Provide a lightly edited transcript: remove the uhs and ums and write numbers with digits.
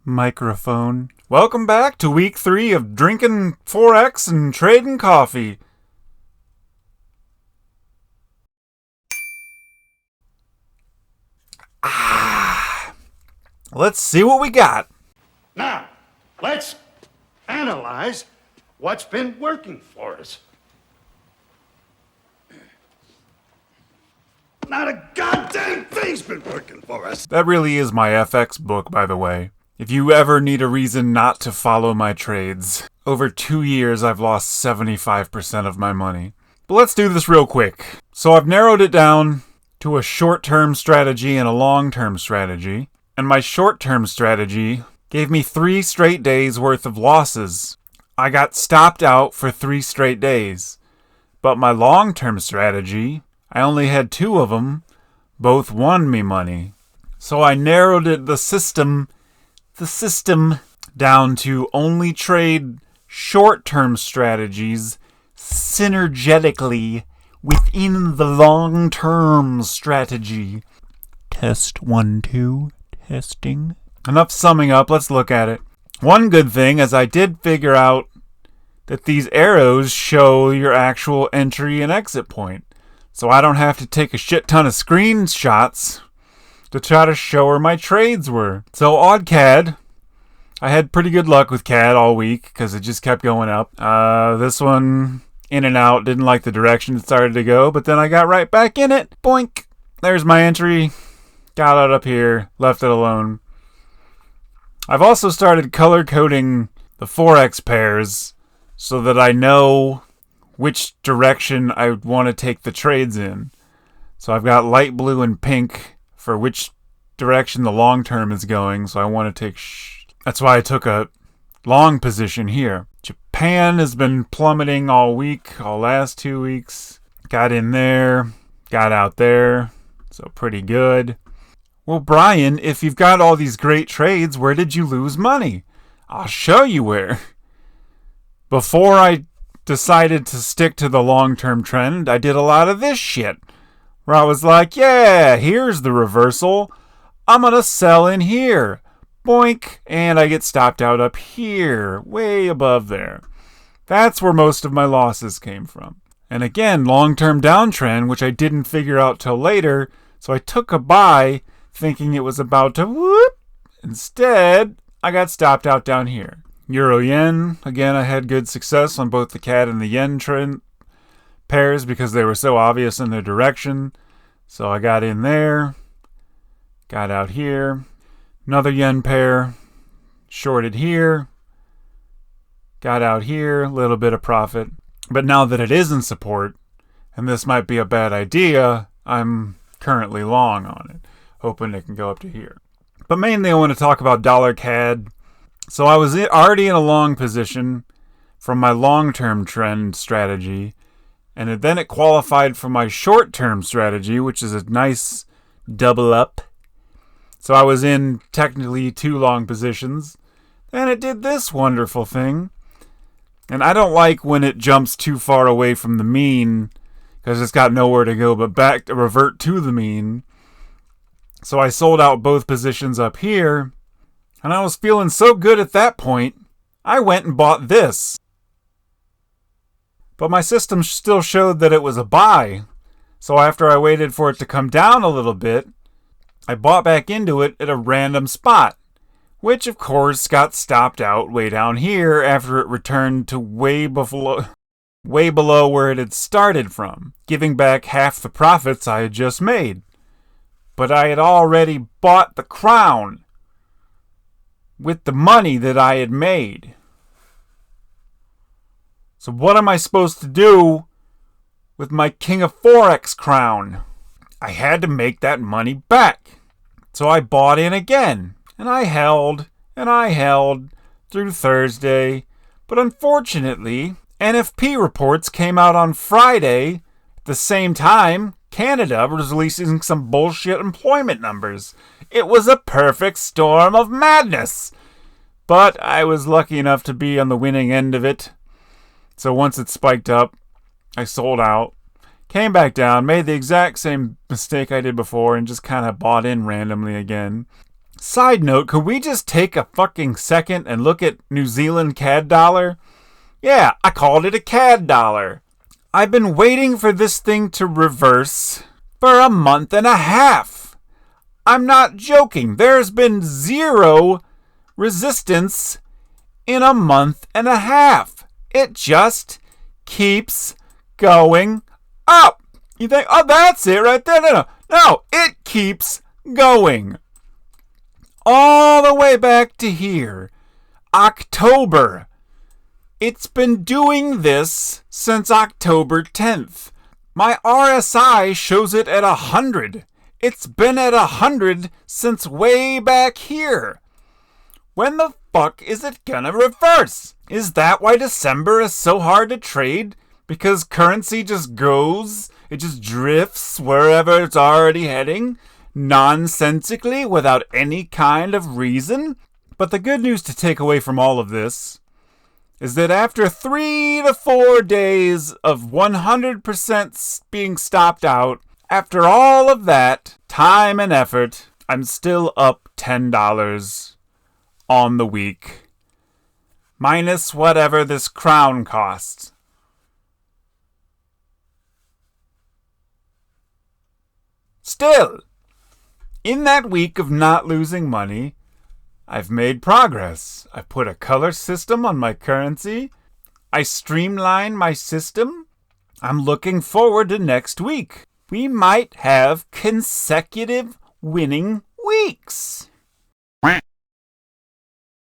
Microphone. Welcome back to week 3 of drinking Forex and trading coffee. Let's see what we got. Now, let's analyze what's been working for us. Not a goddamn thing's been working for us. That really is my FX book, by the way. If you ever need a reason not to follow my trades. Over 2 years, I've lost 75% of my money. But let's do this real quick. So I've narrowed it down to a short-term strategy and a long-term strategy. And my short-term strategy gave me 3 straight days worth of losses. I got stopped out for 3 straight days. But my long-term strategy, I only had 2 of them. Both won me money. So I narrowed the system down to only trade short-term strategies synergetically within the long-term strategy. Test 1, 2, testing. Enough summing up, let's look at it. One good thing is I did figure out that these arrows show your actual entry and exit point. So I don't have to take a shit ton of screenshots to try to show where my trades were. So odd CAD. I had pretty good luck with CAD all week because it just kept going up. This one, in and out, didn't like the direction it started to go, but then I got right back in it. Boink! There's my entry. Got out up here, left it alone. I've also started color coding the Forex pairs so that I know which direction I want to take the trades in. So I've got light blue and pink for which direction the long term is going, so I want to take that's why I took a long position here. Japan has been plummeting all last 2 weeks. Got in there, got out there, so pretty good. Well, Brian, if you've got all these great trades, where did you lose money? I'll show you where. Before I decided to stick to the long-term trend, I did a lot of this shit. Where I was like, yeah, here's the reversal. I'm going to sell in here. Boink. And I get stopped out up here, way above there. That's where most of my losses came from. And again, long-term downtrend, which I didn't figure out till later. So I took a buy thinking it was about to whoop. Instead, I got stopped out down here. Euro yen, again, I had good success on both the CAD and the yen trend pairs because they were so obvious in their direction. So I got in there, got out here, another yen pair, shorted here, got out here, a little bit of profit. But now that it is in support, and this might be a bad idea, I'm currently long on it, hoping it can go up to here. But mainly I want to talk about dollar CAD. So I was already in a long position from my long-term trend strategy, and then it qualified for my short-term strategy, which is a nice double up. So I was in technically 2 long positions, and it did this wonderful thing. And I don't like when it jumps too far away from the mean, because it's got nowhere to go but back to revert to the mean. So I sold out both positions up here, and I was feeling so good at that point, I went and bought this. But my system still showed that it was a buy. So after I waited for it to come down a little bit, I bought back into it at a random spot, which of course got stopped out way down here after it returned to way below where it had started from, giving back half the profits I had just made. But I had already bought the crown with the money that I had made. So what am I supposed to do with my King of Forex crown? I had to make that money back. So I bought in again, and I held through Thursday. But unfortunately, NFP reports came out on Friday. At the same time, Canada was releasing some bullshit employment numbers. It was a perfect storm of madness. But I was lucky enough to be on the winning end of it. So once it spiked up, I sold out, came back down, made the exact same mistake I did before, and just kind of bought in randomly again. Side note, could we just take a fucking second and look at New Zealand CAD dollar? Yeah, I called it a CAD dollar. I've been waiting for this thing to reverse for a month and a half. I'm not joking. There's been zero resistance in a month and a half. It just keeps going up. You think, oh, that's it right there. No, it keeps going. All the way back to here. October. It's been doing this since October 10th. My RSI shows it at 100. It's been at 100 since way back here. When the fuck is it gonna reverse? Is that why December is so hard to trade? Because currency just goes, it just drifts wherever it's already heading, nonsensically, without any kind of reason? But the good news to take away from all of this is that after 3 to 4 days of 100% being stopped out, after all of that time and effort, I'm still up $10 on the week, minus whatever this crown costs. Still, in that week of not losing money, I've made progress. I put a color system on my currency. I streamlined my system. I'm looking forward to next week. We might have consecutive winning weeks.